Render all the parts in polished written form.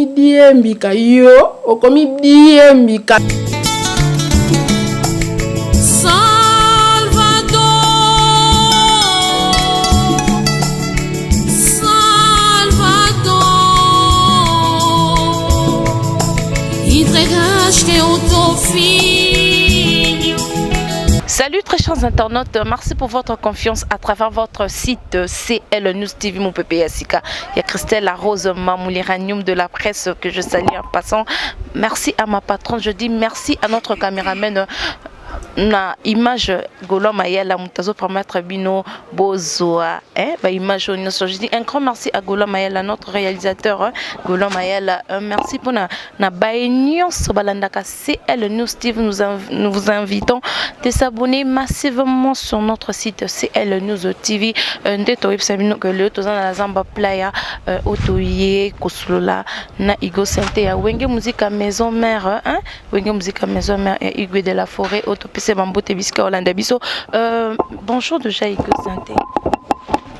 Diembika yo, okomi diembika. Salut très chers internautes, merci pour votre confiance à travers votre site CL News TV, mon pépé Yassika. Il y a Christelle la Rose Mamouliranium de la presse que je salue en passant. Merci à ma patronne, je dis merci à notre caméraman. Na image Goloma Mayala mutazo permettre bino bozoa ba image on je dis un grand merci à Goloma Mayala notre réalisateur Goloma Mayala merci pour na baignon sobalandaka CL News TV nous vous invitons de s'abonner massivement sur notre site CL News TV ndeto website que le tozana la zamba playa otoye kosulola na Igo Santé ya wenge musique à maison mère wenge musique à maison mère et Igwe de la forêt PC Bambote Biska Hollande Biso. Bonjour déjà Igo Santé.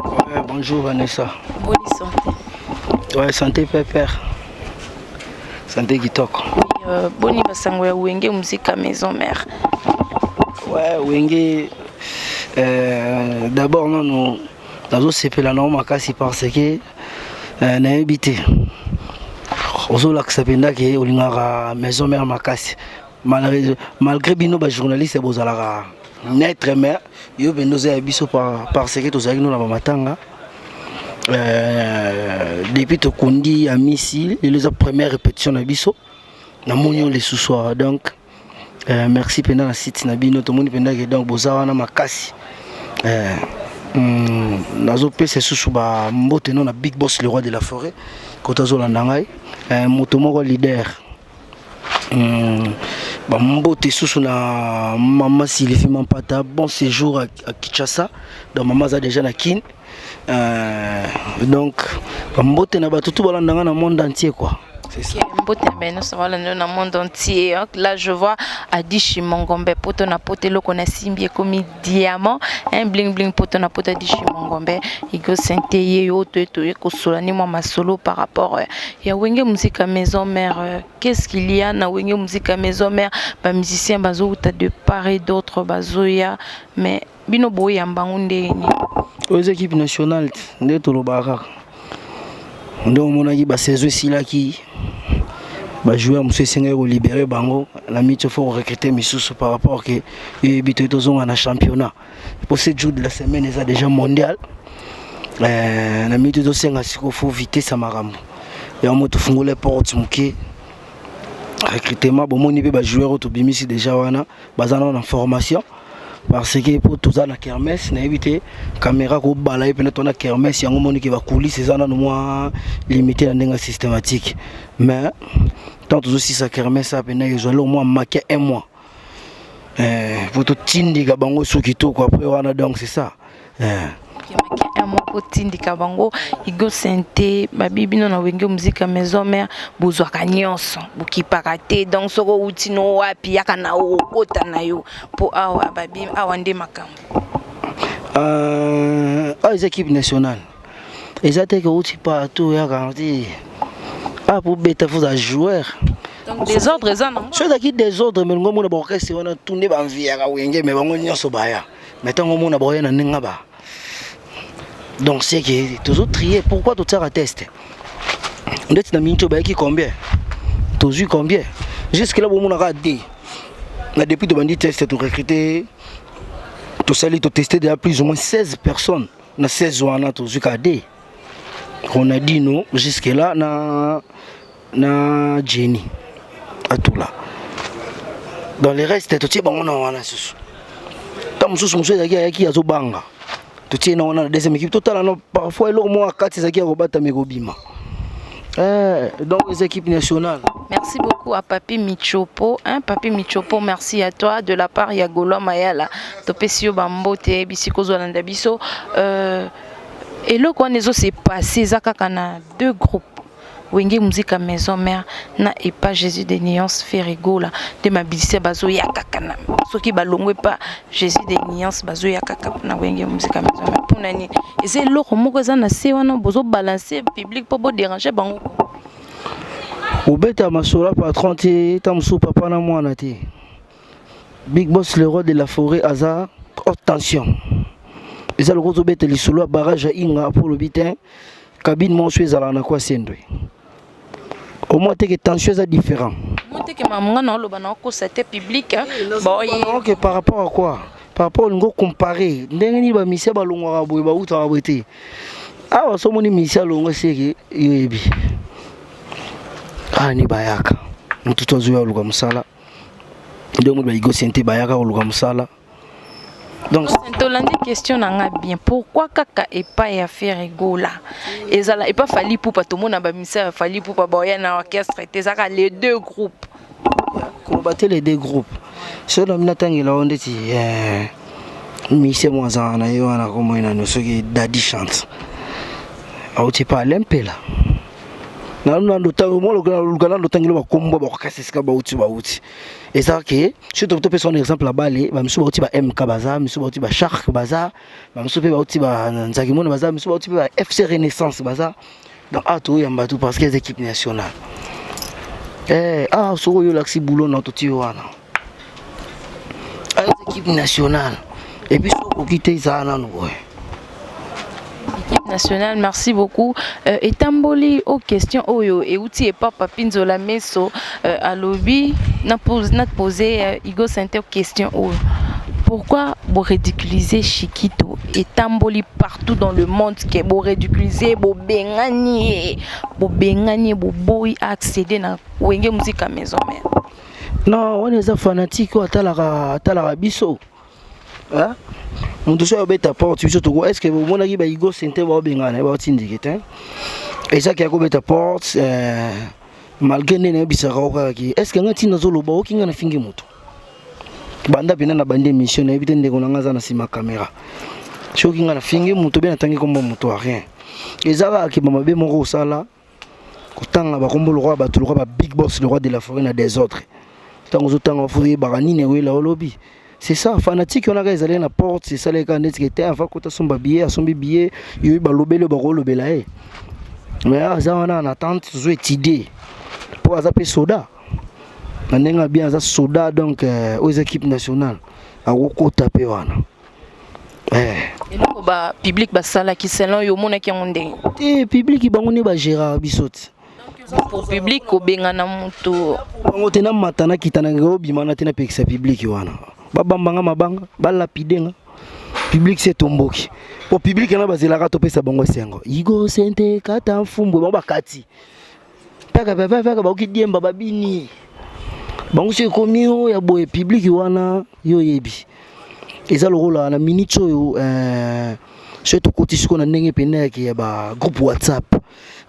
Ouais, bonjour Vanessa. Bonne santé. Ouais, santé pépère. Santé qui toque. Boni basango ya wenge musique à maison mère. Ouais, wenge d'abord nous avons sepela na makasi parce que na habité. Ozola ksapenda ke olingara maison mère makasi. Malgré bino ba journaliste bozalaka naître mais yo benoze biso parce que tozali nous na matanga depuis to kondi à missile et les premières répétitions na biso na monyo les sous-soir donc merci pendant la site na bino to moni pendant que donc bozawa na makasi nazo pese sous ba mbote non na big boss le roi de la forêt kotazo la ndangai moto moko leader Mbote sous na maman Sylvie Mampata, bon séjour à Kinshasa, donc maman a déjà na kin. Donc Mbote na batutu balandanga na monde entier quoi. C'est ça. Mbote na ça va dans le monde entier. Là je vois Adishi Mongombe poto na pote loko na simbi comme diamant, un bling bling poto na pote Adishi Mongombe, Igo Santé yo to ko solani moi ma solo par rapport ya wenge musique à maison mère. Qu'est-ce qu'il y a na wenge musique à maison mère? Ba musicien bazo uta de part et d'autre bazoya mais bino boya mbangu ndeni. Aux équipes nationales de Tolobara. Donc mon ami ba saison si là qui ba joueur monsieur Senga ko libérer bango la mitio faut recruter Misusu par rapport que bito tozonga na championnat pour ce jour de la semaine est déjà mondial la mitio to senga siko faut vitesse à marambo et on moto fungole porte muke recrutement bon moni ba joueur to bimisi déjà wana bazana en formation parce que pour tout ça na kermesse na éviter caméra ko bala et peut-être on a kermesse yango moni ki va coulisses ça na moi limité la ndinga systématique mais tant aussi ça kermesse ça peine ils ont au moins marqué un mois pour tout tindi ka bango sokito quoi après wana donc c'est ça un mois pour tindi ka bango Igo Santé babibino na wenge musique à maison mère bozwa kanyonso bukipakate donc soko utino wapi yaka na okota na yo po awa babi awande makambo les équipes nationales ils étaient que uti partout ya garanti pour bêta faut un joueur donc des ordres ça non ceux qui des ordres mais ngomona ba orchestre wana tourner ba envia ka wenge mais bango nyonso baya mais tant ngomona ba yana ninga ba donc c'est que toujours trier pourquoi tout ça à test on est dans minto ba qui combien toujours combien jusque là bon on a dit depuis de bandit test tout recruter tout ça tout tester déjà plus ou moins 16 personnes na 16 wana toujours cadé on a dit non jusque là na Jenny à tout là dans les restes tout bon on a sous comme sous monsieur qui a zo banga tout tient on a deuxième équipe total parfois le moins 4 c'est qui a rebattre Megobima donc les équipes nationales. Merci beaucoup à Papi Michopo, Papi Michopo, merci à toi de la part ya Goloma Mayala, Topesio Bambote, Bisiko Zolanda Biso. Et là quand les autres s'est passé zakakana deux groupes. Wenge musique à maison mère na et pas Jésus des nuances Ferigo là de ma bise bazo ya kakana ceux qui balongwe pas Jésus des nuances bazo ya kakana na wenge musique à maison mère pour nani et c'est l'eau moko za na se wana bozo balancer public pour déranger bango Au bête à ma sola patron te tamsou papa na moi na te. Big Boss le roi de la forêt hasard haute tension. Et ça le gros bête les solo barrage à inga pour le bitin cabine mon suis à la quoi sendwe. Au moins que tension est différent. Moi que maman na lo bana ko c'était public bon OK par rapport à quoi? Par rapport au comparé ndenge ni ba misia ba longwa boy ba uta ba boté. Ah so moni misia longo seki yebi. Ah ni bayaka. Mtuto zuya oluka musala. Donc ba igo sente bayaka oluka musala. Donc Saint-Hollande question nanga bien pourquoi kaka et pas ya faire rigola. Ezala et pas fali pour pas tout monde ba misia fali pour pas boya na orchestre ezaka les deux groupes. Combattre les deux groupes. Sur la minatangila on dit misia mwaza na yo na komo ina no soki Daddy chante. Ah tu parles un peu là. Na ndotango mo lokana ndotangilo bakombo bakakasesika bauti. Et ça que je te donne un exemple là-bas les ba misu bauti ba MK baza, misu bauti ba Shark baza, ba misu pe bauti ba Nzagimona baza, misu bauti ba FC Renaissance baza. Donc ato yamba tout parce que les équipes nationales. So yo laxi boulot na toti wana. Les équipes nationales. Et puis so quitter ça na no. Équipe nationale, merci beaucoup. Et Tamboli aux questions oyo et outil et papa Pinzola Meso à lobby n'a posé Igo Sente aux questions oyo. Pourquoi vous ridiculisez Chiquito et Tamboli partout dans le monde que vous ridiculisez vous bengani vous boy accéder na wenge musique à maison mère. Non, on est fanatique à la biso. Hein? On te soit bête à porte, est-ce que vous monaki ba Igo Sente ba bengana ba tindikete. Et ça qui a bête à porte malgré nene bisaka okaki. Est-ce que ngati nazolo ba okinga na fingi moto. Banda pena na bande mission na ebite ndeko na ngaza na sima caméra. Shokinga na fingi moto bien atangi kombo moto a rien. Ezaka ki mama be moko sala kotanga ba kombo le roi ba tout le roi ba Big Boss le roi de la forêt na des autres. Tango zotanga fuye barani ne wela olobi. C'est ça, fanatique, on a réalisé la porte, c'est ça les gars qui étaient avant quand on a billet, son billet, il y a eu le barreau, le belaé. Mais ça, on a en attente, ils ont étudié pour zapper soda. On a bien ça soda donc aux équipes nationales. À Woko tapé wana. Et là, bah public bah ça là qui c'est là yo mona qui on dé. Et public ils bangone ba Gérard Bissot. Pour public ko bengana muto. On tena matana kitana ngo bimana tena pekisa public wana. Babambanga mabanga balapidenga public c'est tomboki pour public na bazela to pesa bango sengo Igo Sente kata mfumbo ba bakati paka ba okidiemba babini bango se komio ya boye public wana yo yebi eza lokola na minute oyo je to koti siko na ndenge pena ya ba groupe WhatsApp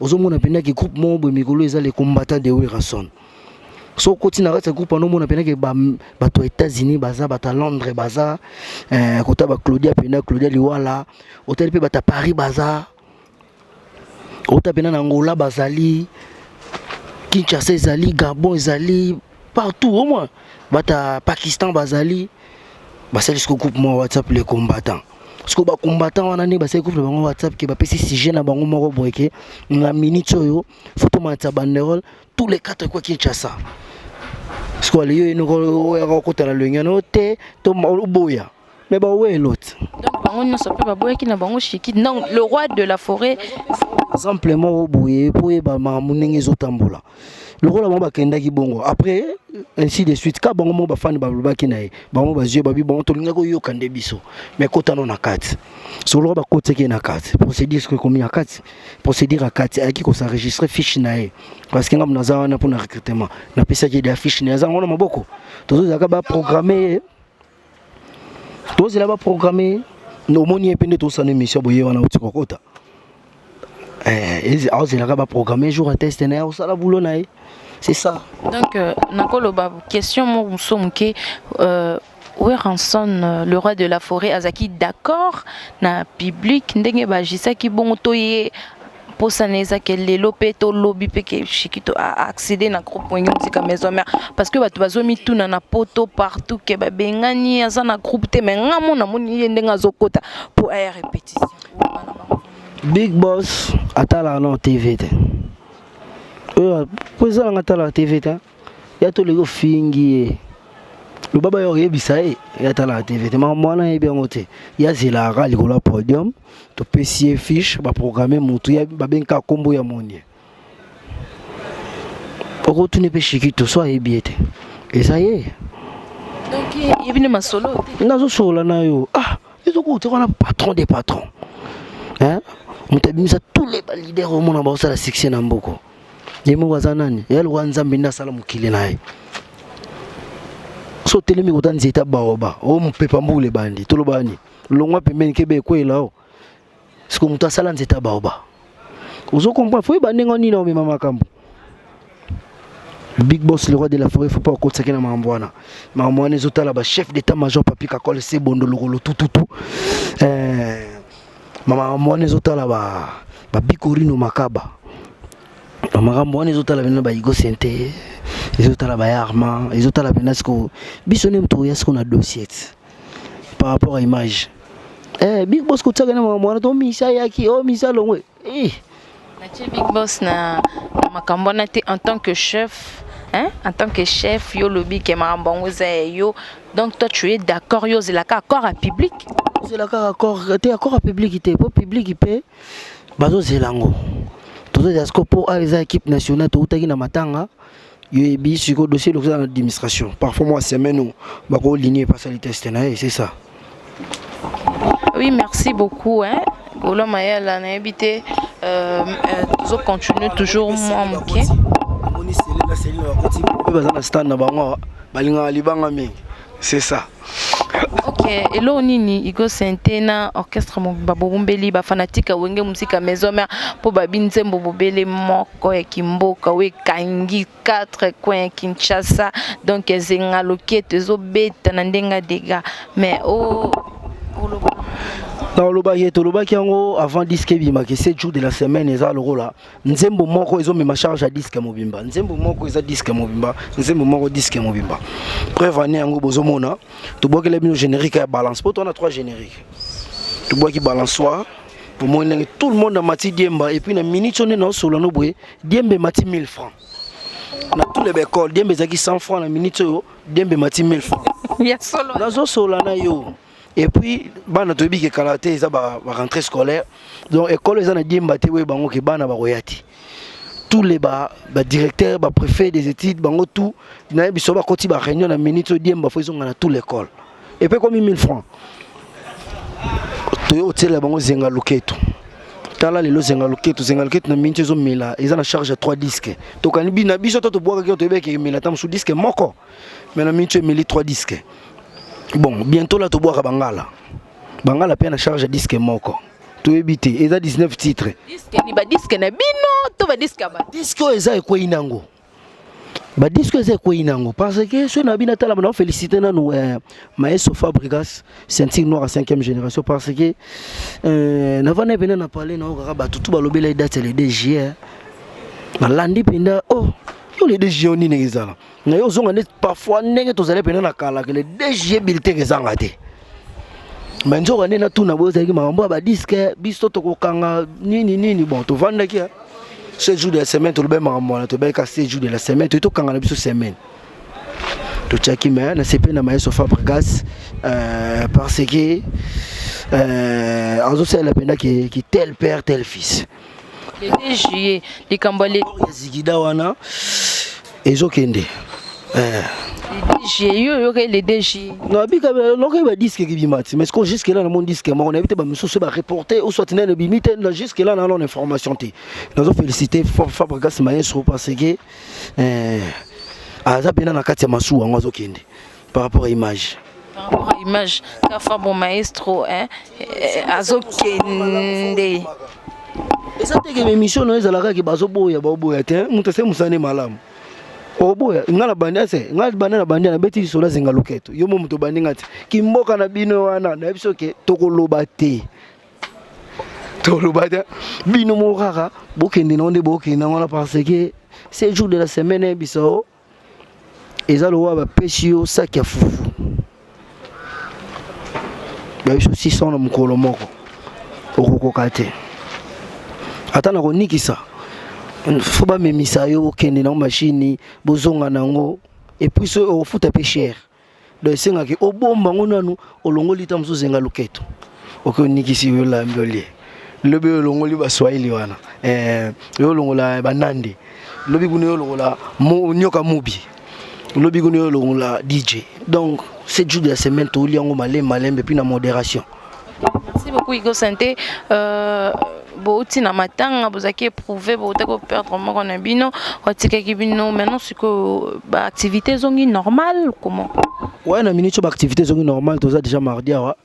ozomona pena ki groupe mo bo mikolo eza les combattants de Wilson. So continue à ce groupe on a peine que bato États-Unis baza bata Londres baza kota ba Claudia Liwala hôtel pe bata Paris baza ota pena na Angola bazali Kinshasa ezali Gabon ezali partout au moins bata Pakistan bazali basali ce groupe mo WhatsApp les combattants parce que ba combattants wana ne basali groupe bango WhatsApp ke ba pesi sujet na bango moko boyeke na minute oyo photo matsa banderole tous les quatre quoi Kinshasa. Parce que les gens qui ont côté la ligne noté to boya mais ba ouais l'autre. Donc bango ne s'appelle pas boya qui na bango Chiquito. Non, le roi de la forêt simplement au boye pour ba mamunenge zotambola. Le roi la ba kenda ki bongo. Après ainsi de suite ka bango mo ba fan ba ki na e. Bango ba jeu ba bi bango to linga ko yo kande biso. Mais kota no na kati. Sur le roi ba côté qui na kati. Procédure ce que comme ya kati. Procédure à kati a qui ko s'enregistrer fiche na e. Parce que ngam naza na pour na recrutement. Na pesa ki des fiches na za ngona maboko. Tozo zaka ba programmer. Tozo la ba programmer. No moni epende to sa émission boye wana utiko kota. Il a programmé jour à test ça boulot c'est ça. Donc nakolo ba question mo somke Weranson le roi de la forêt azaki d'accord na public ndenge ba jisa ki bon toye posaneza ke lelo peto lobby peke Chiquito a accéder na groupe musique maison mère parce que batu bazomi tuna na poto partout ke ba bengani azana groupe te mais ngamo na moni ndenga zokota pour ay répétition. Big Boss atala na TV te. po eza nanga tala TV ta ya to lego fingi le baba yo yebisa ya tala TV te makambo wana yebi yango te ya zelaka likolo ya podium topesi fiche baprogramme motu ya babenka kombo ya monie okotuni mpe shikito so ayebi ete eza ye donc yebini masolo nazosola na yo ezokuta wana patron des patrons moto abimisa tous les leaders omona baosala succès na mboko ye moko aza nani ya lokwa nzambe nde asala mokili na ye so telemi kota nzeta baoba o mopepa mbula ebandi tolobani longwa pembeni kebe ekwela o siko moto asala nzeta baoba ozokomprendre fo yeba ndenge nini omema makambo Big Boss, le roi de la forêt, il ne faut pas continuer à m'envoyer. M'envoyer les autres là-bas, chef d'état-major, papi, kakol, c'est bon de l'euro, tout. M'envoyer les autres là-bas, Bikorino Makaba. M'envoyer les autres là-bas, Igo Sente, les autres là-bas, Armand, les autres là-bas, Nasco. Bissonnem tout, est-ce qu'on a dossier par rapport à l'image. Big Boss, quand tu as m'envoyer ton misa yaki, oh misa long. Big Boss na makambona te en tant que chef, hein? En tant que chef, yo lobby ke marambongo yo. Donc toi tu es d'accord yo zelaka accord à public? Zelaka accord à public te pour public pe bazo zelango. Tout ça pour les équipes nationales tout taki na matanga. Yo bi siko dossier de l'administration. Parfois moi semaine où bako ligner passer les tests na c'est ça. Oui, merci beaucoup hein. Golo Mayala na habité zo continue toujours moi moké. C'est ça. OK, et là nini Igo Sentena orchestre babombeli ba fanatique wenge musika maison mère po babinzembo bobele moko ya kimboka we kangi 4 coins Kinshasa donc zenga loquette zo beta na ndenga dega mais dans le bas qui avant disque bima que 7 jours de la semaine eza loko là nzembo moko ezo me charge à disque mobimba nzembo moko eza disque mobimba nzembo moko disque mobimba preuve année yango bozomona to boka la bino générique ya balance pour on a 3 génériques to boka qui balançoire pour moi tout le monde a mati diemba et puis na minute on est dans solo no boye diembe mati 1000 francs na tous les écoles diembe zaki 100 francs na minute yo diembe mati 1000 francs ya solo nazo solo na yo. Et puis, bana tobi ke karaté eza ba rentrée scolaire. Donc école eza na diemba te we bango ke bana ba royati. Tous les directeurs, préfets des études, bango tout na biso ba koti ba réunion na minute diemba fo izonga na toute l'école. Et puis comme 1000 francs. Toyo tela bango zenga loketo. Tala lelo zenga loketo na minute zo mela, eza na charge à 3 disques. To kanibi na biso to boka ke to be ke mela tam sous disque moko. Mais na minute meli 3 disques. Bon, bientôt là, tu bois à Bangala. Bangala paie la charge à disque moko. Tu évites, il y a 19 titres. Disque ni ba disque na bino, to ba disque ba. Disque eza ko inango. Ba disque eza ko inango parce que ce na bina tala na féliciter na nous Maestro Fabregas, ceinture noire à 5e génération parce que na vana bena na parler na okaka ba tout ba lobela date le DG. Na landi pinda oh yo le DG oni nezala. Na yo zonga net parfois ndenge tozale pena na kala que le DG bilité ezanga te. Mais nzoka nena tuna boza ki mambo ba disque biso to kokanga nini bon to vanda ki 7 jours de la semaine to le bema mambo to beka 7 jours de la semaine to kanga na biso semaine. To chaki mais na CP na Maestro Fabregas parce que en la pena qui tel père tel fils. Le DG les Cambodais Zigida wana ezokende les DG non bika longa ba disque qui bimati mais ce qu'on jusque là dans mon disque moi on évite ba monsieur ba reporter ou soit na bimite là jusque là dans l'information té nous féliciter Fabregas Maestro parce que aza bena na kati ya masu wango azokende par rapport à image ka Fabo Maestro hein azokende eza te que émission no ezalaka ki bazoboya te mutu se musane malamu oboya ngala bandase ngala bandana bandana beti sola zenga loketo yo mo mutu bandinga ti kimboka na bino wana na biso ke tokoloba te bino mo kaka bokende na onde bokende ngala parce que ces jours de la semaine biso ezalo wa ba pesio sac ya fufu ba biso 600 na mukolo moko okokoka te atana ko nikisa faut pas memisa yo okende na machine bozonga nango et puis ce au foot peu cher donc senga ki obomba ngonanu olongoli ta muso zenga loketo okonikisi yo la mboli lobi olongoli ba swahili wana yo olongola banande lobi kuno yo olongola nyoka mubi lobi kuno yo olongola DJ donc c'est jour de la semaine to liango malembe puis na modération. Merci beaucoup Igo Santé. Bouti na matanga bozaki éprouvé bouti ko perdre moko na bino otika ki bino maintenant c'est que ba activité zongi normale comment? Ouais na minute ba activité zongi normale toza déjà mardi awa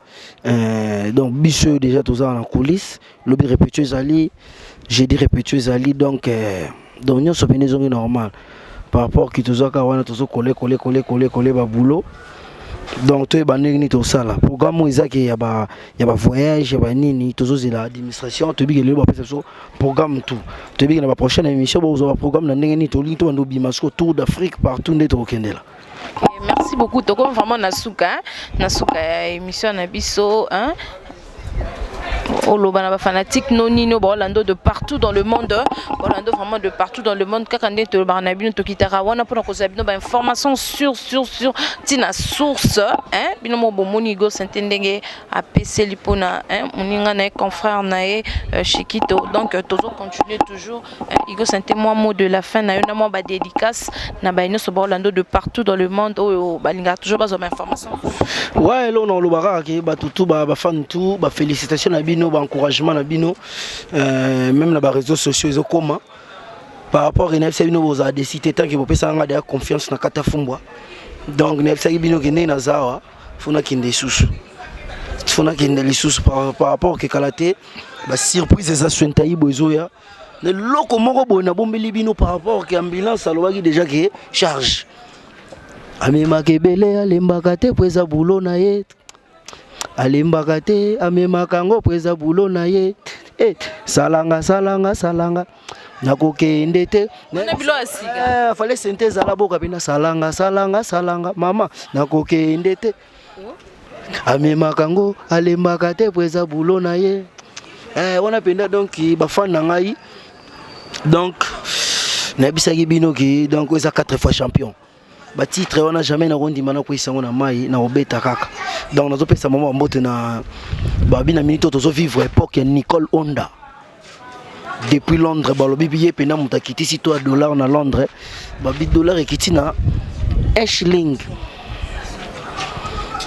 donc biso déjà toza en coulisses lobi répétueux ali jeudi répétueux ali donc nous sommes zongi normal par rapport qui toza ka wana tozo coller ba boulot. Donc tu es banni tout ça là programme izaki ya ba voyage ya ba nini tozo la administration to bigele ba perception programme tout to bigele na prochaine émission bo zo programme na ndenge ni to linto bando bimasko tour d'Afrique partout ndeto okendela. Merci beaucoup to comme vraiment nasuka émission na biso hein Oloba na ba fanatique nonino ba Orlando de partout dans le monde Orlando vraiment de partout dans le monde kakande to barnabino to kitara wana pour ko zabino ba information sur tina source hein bino mo bomoni Igo Santé ndenge a PC lipona hein moninga na confrère nae Chikito donc toujours continuer toujours Igo Santé moi mot de la fin na yo na mo ba dédicace na ba ino so ba Orlando de partout dans le monde ba linga toujours ba information. Ouais là on lobara ki ba tutu ba fan tout ba félicitations na bino ba encouragement na bino même na ba réseaux sociaux ils comment par rapport à NFC bino vous a décidé tant que vous pesa nga de confiance na kata fumbwa donc NFC bino ki na zawa funa kinde susu funa kinde lisusu par rapport que kalaté ba surprise za swentayi bozoya le loko moko bona bombeli bino par rapport que ambulance alobaki déjà que charge amema kebele alembaka te pweza bulo na ye alembaka te amemaka ngo pweza bulo na ye salanga nakokende te na bilo asika fallait synthèse ala boka pena salanga mama nakokende te amemaka ngo alembaka te pweza bulo na ye wana penda donc ba fan na ngai donc na bisaki bino ki donc eza 4 fois champion ba titre on a jamais na rondi mana ko isango na mai na obeta kaka donc nazo pesa maman mbote na babi na minute tozo vivre époque Nicole Honda depuis Londres balobi biye pena mutakiti si toi dollar na Londres babi dollar ekiti na 1 shilling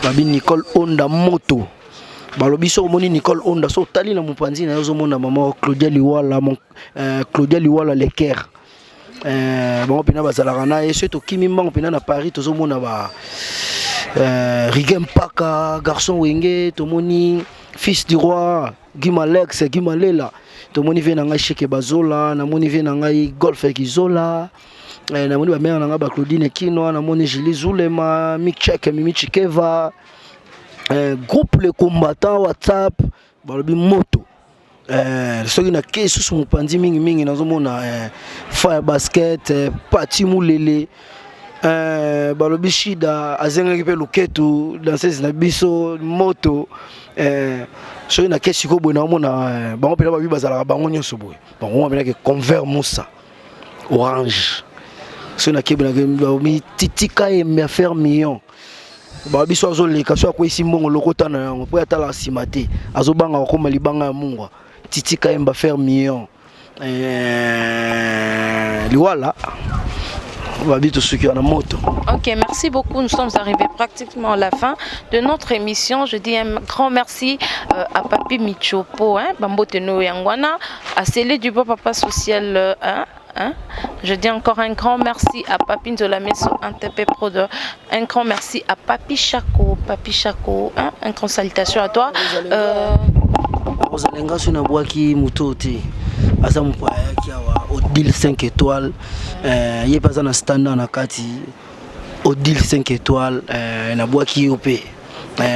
babi Nicole Honda moto balobi so moni Nicole Honda so tali na mupanzi na yozo mona maman Claudia Liwala Leker bon pena bazalaka na et surtout kimi mbango pena na Paris tozomona ba Rigem Paka garçon wenge tomoni fils du roi Gimalex Gimalela tomoni ve na ngai Cheke Bazola na moni ve na ngai Golf Kizola na moni ba mère na ngai ba Claudine Kino na moni Julie Zulema Micheke Mimi Chikeva groupe les combattants WhatsApp balobi moto soki na kesu su mupanzi mingi nazomona fire basket pati mulele balobi shida azenga pe luketu danseuse na biso moto soki na kesu ko bona mona bango pela babi bazala bango nyoso boy bango mena ke convert musa orange soki na kebona mi titika et me faire million babi so azoleka so akwesi mbongo lokota na yango po atala simate azobanga ko malibanga ya mungwa titika emba faire million voilà babi to suki na moto. OK, merci beaucoup. Nous sommes arrivés pratiquement à la fin de notre émission. Je dis un grand merci à Papi Michopo hein Bambote no Yangwana à Célé du beau papa social hein. Je dis encore un grand merci à Papi Nzolameso NTP Pro de un grand merci à Papi Chaco hein un grand salutation à toi Ozalenga suna bwaki mutote asa mpaya kiawa Odile 5 étoiles ye paza na standard na kati Odile 5 étoiles na bwaki opé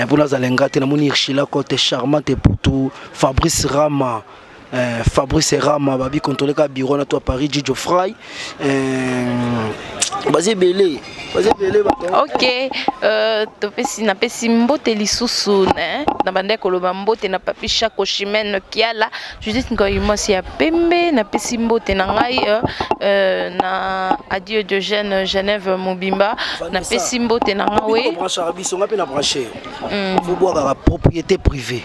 pour la zalenga te na moni Irshila côté charmante pour tout Fabrice Rama babi contrôler ka bureau na toi Paris Jojo Fry basé belé Ok, topesi na pesi mbote lisusu na bande koloba mbote na papi Chako Chimène Kiala Judith Ngoyimosi ya pembe na pesi mbote na ngai na adieu Diogène Genève Mobimba na pesi mbote na ngawe faut boire la propriété privée.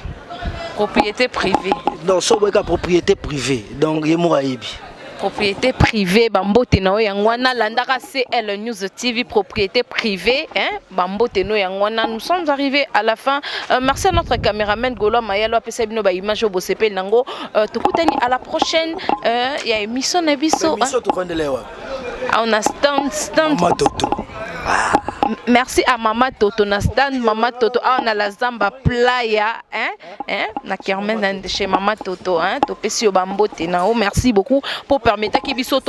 Propriété privée. Non, so boire propriété privée. Donc yemoraïbi. Propriété privée, bambote no yangwana landaka CL News TV propriété privée, bambote no yangwana. Nous sommes arrivés à la fin. Merci à notre caméraman Golo Mayalo apesa bino ba image bosepe nango. Tokutani à la prochaine. Ya émission na biso. Émission to vendre lewa. On a stand. Mama Toto. Merci à Mama Toto na stand Mama Toto. On a la Zamba Playa, na kermesse chez Mama Toto, to pesi o bambote na o. Merci beaucoup pour permettre que biso